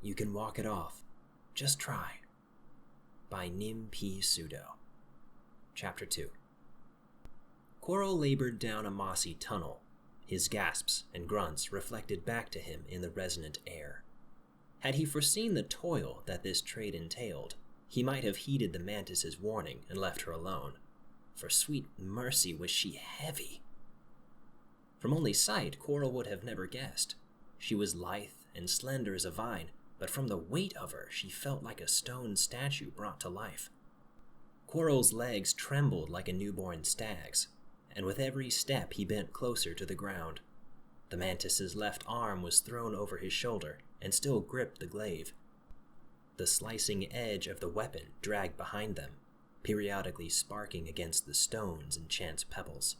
You can walk it off. Just try. By Nim P. Pseudo. Chapter 2. Coral labored down a mossy tunnel. His gasps and grunts reflected back to him in the resonant air. Had he foreseen the toil that this trade entailed, he might have heeded the mantis's warning and left her alone. For sweet mercy, was she heavy. From only sight, Coral would have never guessed. She was lithe and slender as a vine, but from the weight of her, she felt like a stone statue brought to life. Coral's legs trembled like a newborn stag's, and with every step he bent closer to the ground. The mantis's left arm was thrown over his shoulder and still gripped the glaive. The slicing edge of the weapon dragged behind them, periodically sparking against the stones and chance pebbles.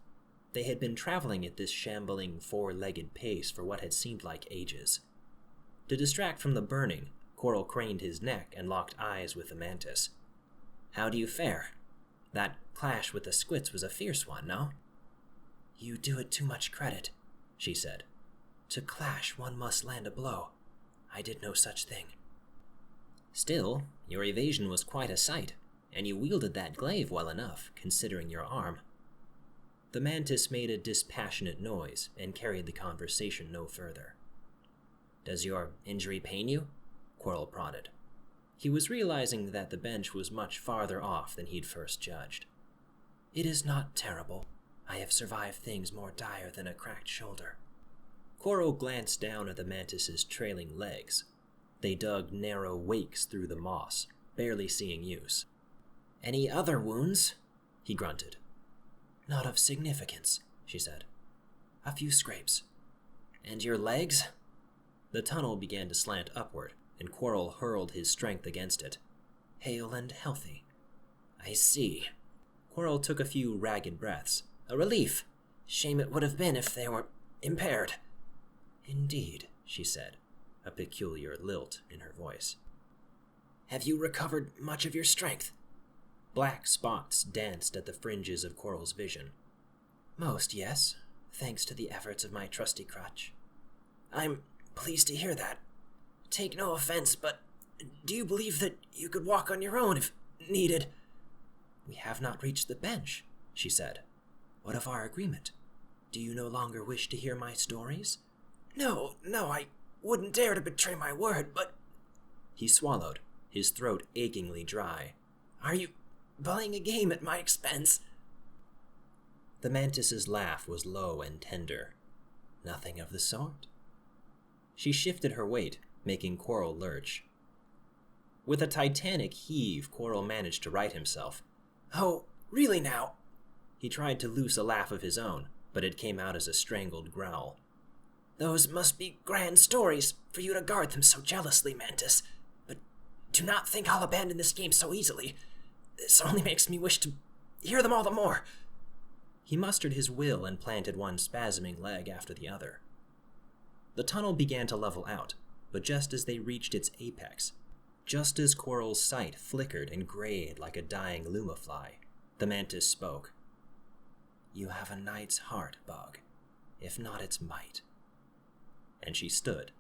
They had been traveling at this shambling, four-legged pace for what had seemed like ages. To distract from the burning, Coral craned his neck and locked eyes with the mantis. "How do you fare? That clash with the squits was a fierce one, no?" "You do it too much credit," she said. "To clash, one must land a blow. I did no such thing." "Still, your evasion was quite a sight, and you wielded that glaive well enough, considering your arm." The mantis made a dispassionate noise and carried the conversation no further. "Does your injury pain you?" Coral prodded. He was realizing that the bench was much farther off than he'd first judged. "It is not terrible. I have survived things more dire than a cracked shoulder." Coral glanced down at the mantis's trailing legs. They dug narrow wakes through the moss, barely seeing use. "Any other wounds?" he grunted. "Not of significance," she said. "A few scrapes." "And your legs?" The tunnel began to slant upward, and Coral hurled his strength against it. "Hale and healthy." "I see." Coral took a few ragged breaths. "A relief. Shame it would have been if they were impaired." "Indeed," she said, a peculiar lilt in her voice. "Have you recovered much of your strength?" Black spots danced at the fringes of Coral's vision. "Most, yes, thanks to the efforts of my trusty crutch." "I'm pleased to hear that. Take no offense, but do you believe that you could walk on your own if needed?" "We have not reached the bench," she said. "What of our agreement? Do you no longer wish to hear my stories?" No, I wouldn't dare to betray my word, but..." He swallowed, his throat achingly dry. "Are you playing a game at my expense?" The mantis's laugh was low and tender. "Nothing of the sort." She shifted her weight, making Coral lurch. With a titanic heave, Coral managed to right himself. "Oh, really now?" He tried to loose a laugh of his own, but it came out as a strangled growl. "Those must be grand stories for you to guard them so jealously, Mantis. But do not think I'll abandon this game so easily. This only makes me wish to hear them all the more." He mustered his will and planted one spasming leg after the other. The tunnel began to level out, but just as they reached its apex, just as Coral's sight flickered and grayed like a dying lumafly, the mantis spoke. "You have a knight's heart, Bug, if not its might." And she stood.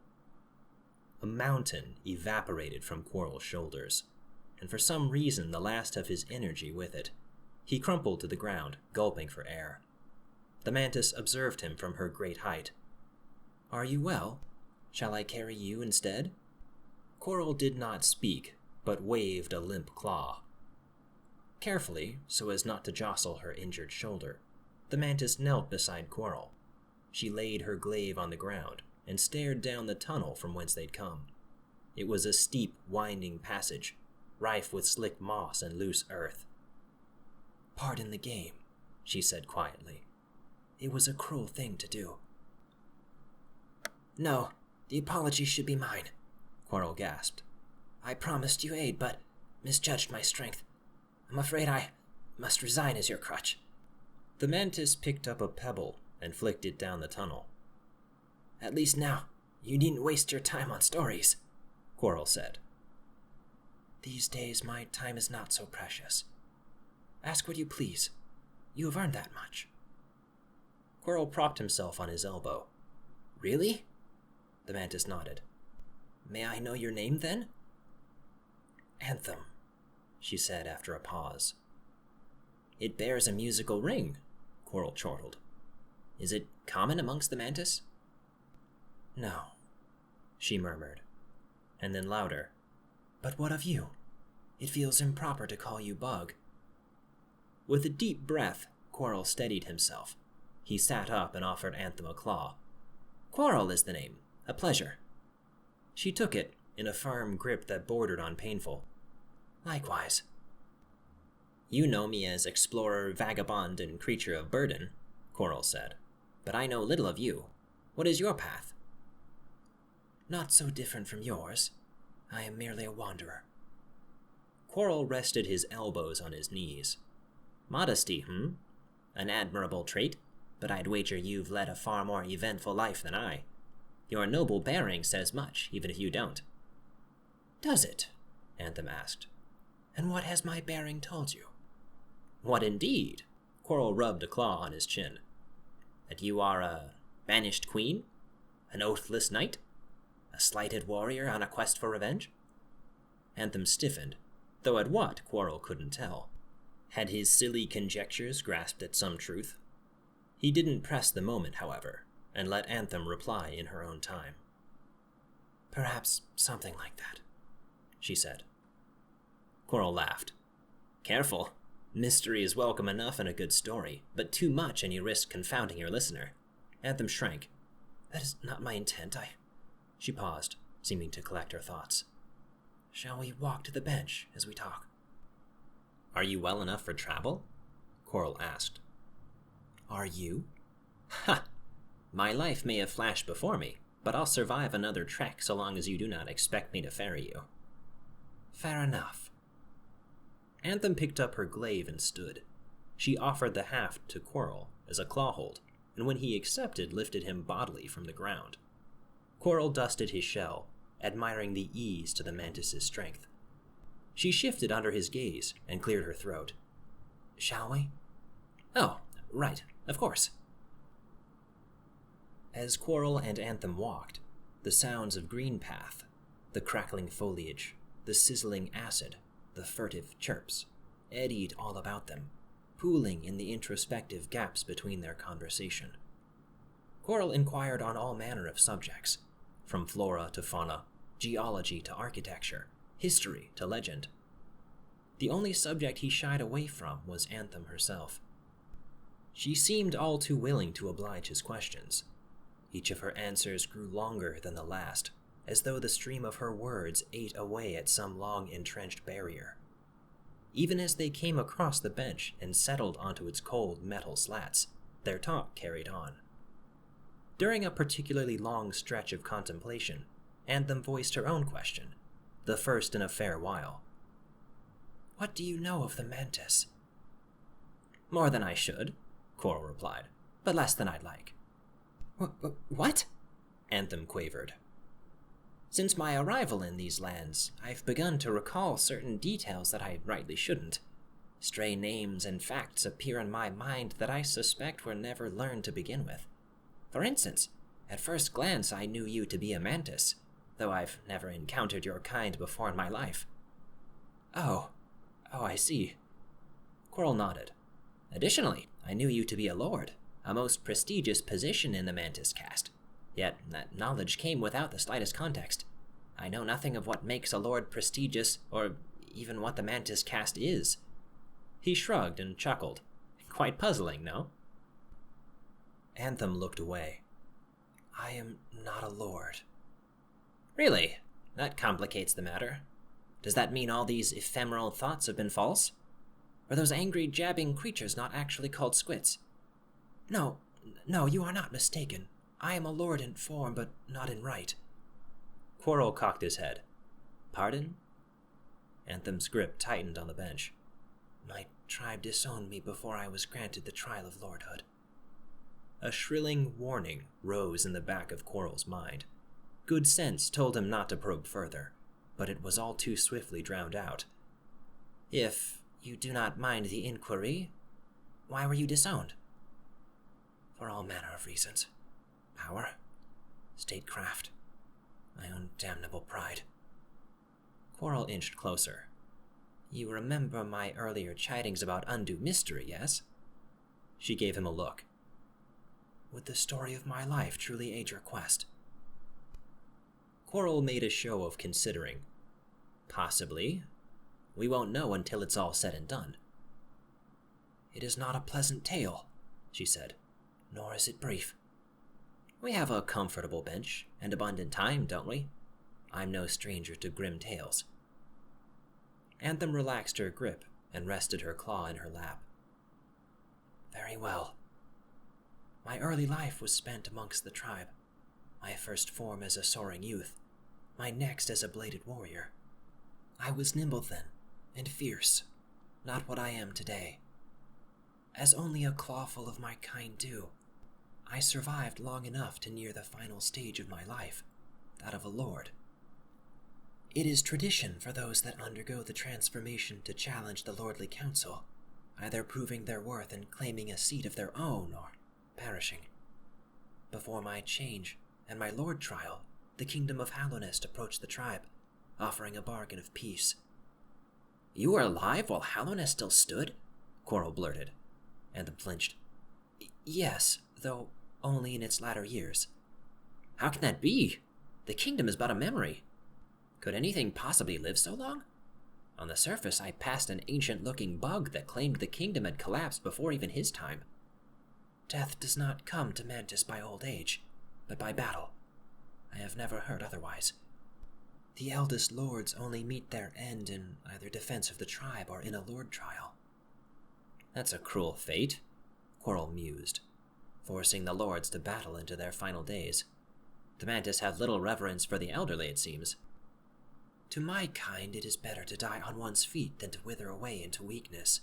A mountain evaporated from Coral's shoulders, and for some reason the last of his energy with it. He crumpled to the ground, gulping for air. The mantis observed him from her great height. "Are you well? Shall I carry you instead?" Coral did not speak, but waved a limp claw. Carefully, so as not to jostle her injured shoulder, the mantis knelt beside Coral. She laid her glaive on the ground and stared down the tunnel from whence they'd come. It was a steep, winding passage, rife with slick moss and loose earth. "Pardon the game," she said quietly. "It was a cruel thing to do." "No, the apology should be mine," Coral gasped. "I promised you aid, but misjudged my strength. I'm afraid I must resign as your crutch." The mantis picked up a pebble and flicked it down the tunnel. "At least now, you needn't waste your time on stories," Coral said. "These days my time is not so precious. Ask what you please. You have earned that much." Coral propped himself on his elbow. "Really?" The mantis nodded. May I know your name, then? Anthem, she said after a pause. It bears a musical ring, Coral chortled. Is it common amongst the mantis? No, she murmured, and then louder. But what of you? It feels improper to call you Bug. With a deep breath, Coral steadied himself. He sat up and offered Anthem a claw. Quarrel is the name. A pleasure. She took it in a firm grip that bordered on painful. Likewise. You know me as explorer, vagabond, and creature of burden, Coral said. But I know little of you. What is your path? Not so different from yours. I am merely a wanderer. Coral rested his elbows on his knees. Modesty, An admirable trait, but I'd wager you've led a far more eventful life than I. Your noble bearing says much, even if you don't. Does it? Anthem asked. And what has my bearing told you? What indeed? Coral rubbed a claw on his chin. That you are a banished queen? An oathless knight? A slighted warrior on a quest for revenge? Anthem stiffened, though at what, Coral couldn't tell. Had his silly conjectures grasped at some truth? He didn't press the moment, however, and let Anthem reply in her own time. Perhaps something like that, she said. Coral laughed. Careful. Mystery is welcome enough in a good story, but too much and you risk confounding your listener. Anthem shrank. That is not my intent. She paused, seeming to collect her thoughts. Shall we walk to the bench as we talk? Are you well enough for travel? Coral asked. Are you? Ha! My life may have flashed before me, but I'll survive another trek so long as you do not expect me to ferry you. Fair enough. Anthem picked up her glaive and stood. She offered the haft to Coral as a clawhold, and when he accepted, lifted him bodily from the ground. Coral dusted his shell, admiring the ease to the mantis's strength. She shifted under his gaze and cleared her throat. Shall we? Oh, right, of course. As Coral and Anthem walked, the sounds of green path, the crackling foliage, the sizzling acid, the furtive chirps, eddied all about them, pooling in the introspective gaps between their conversation. Coral inquired on all manner of subjects, from flora to fauna, geology to architecture, history to legend. The only subject he shied away from was Anthem herself. She seemed all too willing to oblige his questions. Each of her answers grew longer than the last, as though the stream of her words ate away at some long-entrenched barrier. Even as they came across the bench and settled onto its cold metal slats, their talk carried on. During a particularly long stretch of contemplation, Anthem voiced her own question, the first in a fair while. What do you know of the mantis? More than I should, Coral replied, but less than I'd like. What? Anthem quavered. Since my arrival in these lands, I've begun to recall certain details that I rightly shouldn't. Stray names and facts appear in my mind that I suspect were never learned to begin with. For instance, at first glance I knew you to be a mantis, though I've never encountered your kind before in my life. Oh, I see. Coral nodded. Additionally, I knew you to be a lord, a most prestigious position in the mantis caste. Yet that knowledge came without the slightest context. I know nothing of what makes a lord prestigious, or even what the mantis caste is. He shrugged and chuckled. Quite puzzling, no? Anthem looked away. I am not a lord. Really? That complicates the matter. Does that mean all these ephemeral thoughts have been false? Are those angry, jabbing creatures not actually called squits? No, you are not mistaken. I am a lord in form, but not in right. Coral cocked his head. Pardon? Anthem's grip tightened on the bench. My tribe disowned me before I was granted the trial of lordhood. A shrilling warning rose in the back of Coral's mind. Good sense told him not to probe further, but it was all too swiftly drowned out. If you do not mind the inquiry, why were you disowned? For all manner of reasons. Power, statecraft, My own damnable pride. Quarrel inched closer. You remember my earlier chidings about undue mystery, yes? She gave him a look. Would the story of my life truly aid your quest? Quarrel made a show of considering. Possibly. We won't know until it's all said and done. It is not a pleasant tale, she said, nor is it brief. We have a comfortable bench and abundant time, don't we? I'm no stranger to grim tales. Anthem relaxed her grip and rested her claw in her lap. Very well. My early life was spent amongst the tribe. My first form as a soaring youth, my next as a bladed warrior. I was nimble then, and fierce, not what I am today. As only a clawful of my kind do, I survived long enough to near the final stage of my life, that of a lord. It is tradition for those that undergo the transformation to challenge the lordly council, either proving their worth and claiming a seat of their own or perishing. Before my change and my lord trial, the kingdom of Hallownest approached the tribe, offering a bargain of peace. You were alive while Hallownest still stood? Quarrel blurted. Anthem flinched. Yes, though only in its latter years. How can that be? The kingdom is but a memory. Could anything possibly live so long? On the surface, I passed an ancient-looking bug that claimed the kingdom had collapsed before even his time. Death does not come to Mantis by old age, but by battle. I have never heard otherwise. The eldest lords only meet their end in either defense of the tribe or in a lord trial. That's a cruel fate, Quarrel mused, forcing the lords to battle into their final days. The Mantis have little reverence for the elderly, it seems. To my kind, it is better to die on one's feet than to wither away into weakness.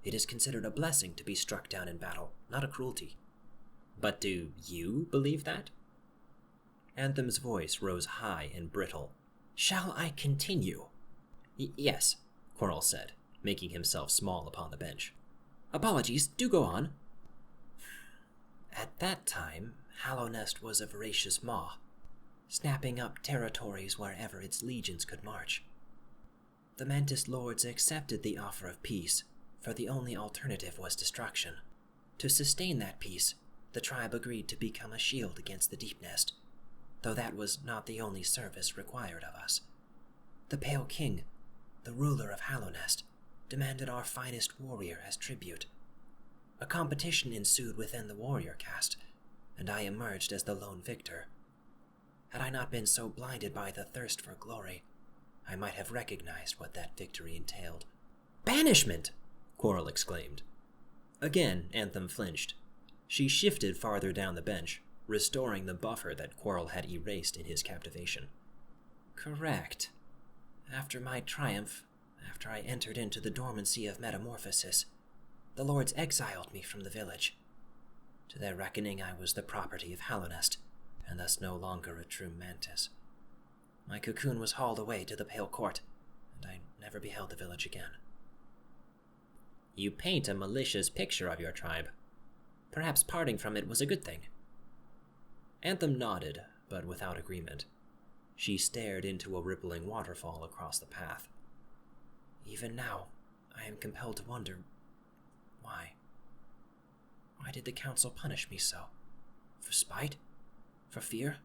It is considered a blessing to be struck down in battle, not a cruelty. But do you believe that? Anthem's voice rose high and brittle. Shall I continue? Yes, Quarrel said, making himself small upon the bench. Apologies, do go on. At that time, Hallownest was a voracious maw, snapping up territories wherever its legions could march. The Mantis lords accepted the offer of peace, for the only alternative was destruction. To sustain that peace, the tribe agreed to become a shield against the Deep Nest, though that was not the only service required of us. The Pale King, the ruler of Hallownest, demanded our finest warrior as tribute. A competition ensued within the warrior caste, and I emerged as the lone victor. Had I not been so blinded by the thirst for glory, I might have recognized what that victory entailed. Banishment! Quarrel exclaimed. Again, Anthem flinched. She shifted farther down the bench, restoring the buffer that Quarrel had erased in his captivation. Correct. After my triumph, after I entered into the dormancy of metamorphosis, the lords exiled me from the village. To their reckoning, I was the property of Hallownest, and thus no longer a true Mantis. My cocoon was hauled away to the Pale Court, and I never beheld the village again. You paint a malicious picture of your tribe. Perhaps parting from it was a good thing. Anthem nodded, but without agreement. She stared into a rippling waterfall across the path. Even now, I am compelled to wonder, why? Why did the council punish me so? For spite? For fear?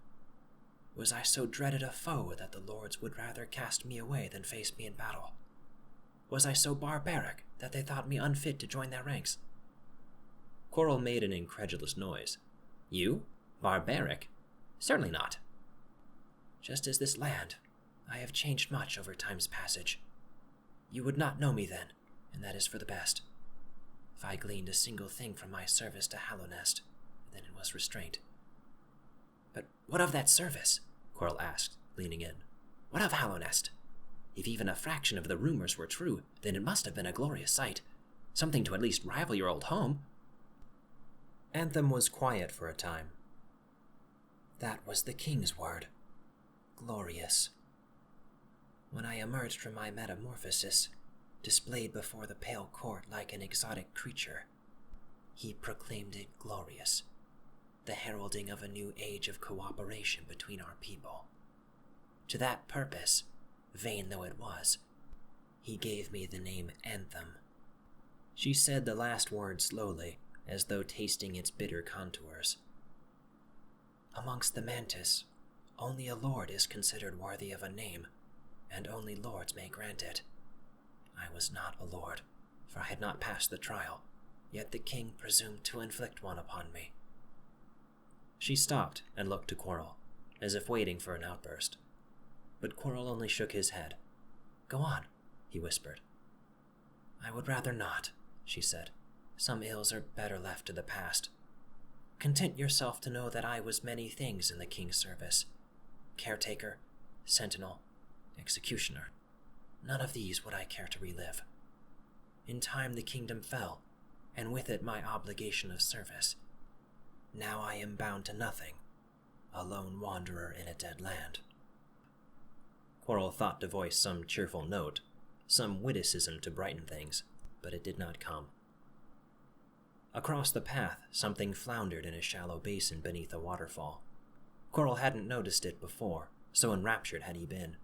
Was I so dreaded a foe that the lords would rather cast me away than face me in battle? Was I so barbaric that they thought me unfit to join their ranks? Quarrel made an incredulous noise. You? Barbaric? Certainly not. Just as this land, I have changed much over time's passage. You would not know me then, and that is for the best. If I gleaned a single thing from my service to Hallownest, then it was restraint. But what of that service? Quarrel asked, leaning in. What of Hallownest? If even a fraction of the rumors were true, then it must have been a glorious sight. Something to at least rival your old home. Anthem was quiet for a time. That was the king's word. Glorious. When I emerged from my metamorphosis, displayed before the Pale Court like an exotic creature, he proclaimed it glorious, the heralding of a new age of cooperation between our people. To that purpose, vain though it was, he gave me the name Anthem." She said the last word slowly, as though tasting its bitter contours. "Amongst the Mantis, only a lord is considered worthy of a name, and only lords may grant it. I was not a lord, for I had not passed the trial, yet the king presumed to inflict one upon me." She stopped and looked to Quirrell, as if waiting for an outburst. But Quirrell only shook his head. "Go on," he whispered. "I would rather not," she said. "Some ills are better left to the past. Content yourself to know that I was many things in the king's service. Caretaker, sentinel, executioner. None of these would I care to relive. In time the kingdom fell, and with it my obligation of service. Now I am bound to nothing, a lone wanderer in a dead land." Quirrell thought to voice some cheerful note, some witticism to brighten things, but it did not come. Across the path, something floundered in a shallow basin beneath a waterfall. Quirrell hadn't noticed it before, so enraptured had he been.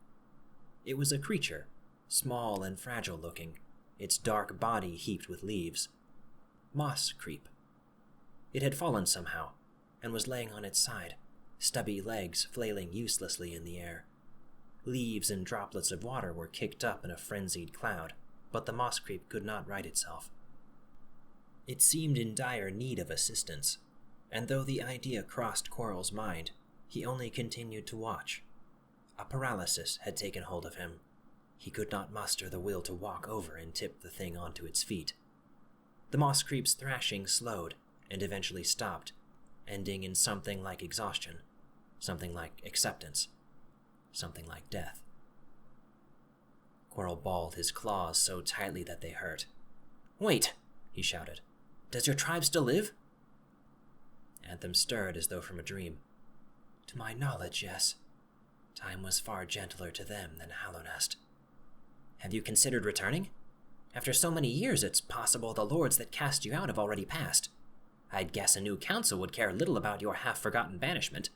It was a creature, small and fragile-looking, its dark body heaped with leaves. Moss creep. It had fallen somehow, and was laying on its side, stubby legs flailing uselessly in the air. Leaves and droplets of water were kicked up in a frenzied cloud, but the moss creep could not right itself. It seemed in dire need of assistance, and though the idea crossed Quirrell's mind, he only continued to watch. A paralysis had taken hold of him. He could not muster the will to walk over and tip the thing onto its feet. The moss creep's thrashing slowed and eventually stopped, ending in something like exhaustion, something like acceptance, something like death. Quirrell balled his claws so tightly that they hurt. "Wait!" he shouted. "Does your tribe still live?" Anthem stirred as though from a dream. "To my knowledge, yes. Time was far gentler to them than Hallownest." "Have you considered returning? After so many years, it's possible the lords that cast you out have already passed. I'd guess a new council would care little about your half-forgotten banishment.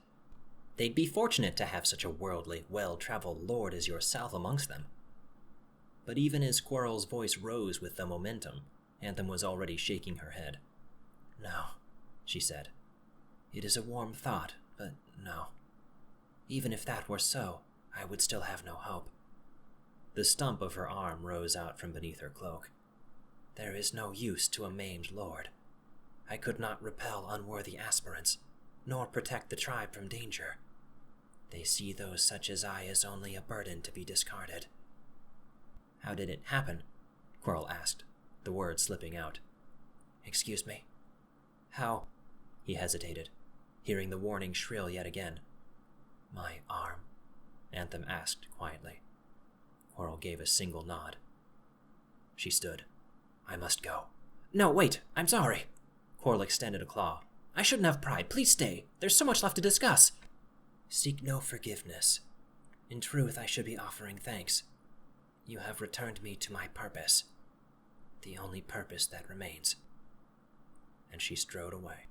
They'd be fortunate to have such a worldly, well-traveled lord as yourself amongst them." But even as Quirrell's voice rose with the momentum, Anthem was already shaking her head. "No," she said. "It is a warm thought, but no. Even if that were so, I would still have no hope." The stump of her arm rose out from beneath her cloak. "There is no use to a maimed lord. I could not repel unworthy aspirants, nor protect the tribe from danger. They see those such as I as only a burden to be discarded." "How did it happen?" Quirrell asked, the words slipping out. "Excuse me? How?" He hesitated, hearing the warning shrill yet again. "My arm?" Anthem asked quietly. Quirrell gave a single nod. She stood. "I must go." "No, wait, I'm sorry." Quirrell extended a claw. "I shouldn't have pried. Please stay. There's so much left to discuss." "Seek no forgiveness. In truth, I should be offering thanks. You have returned me to my purpose. The only purpose that remains." And she strode away.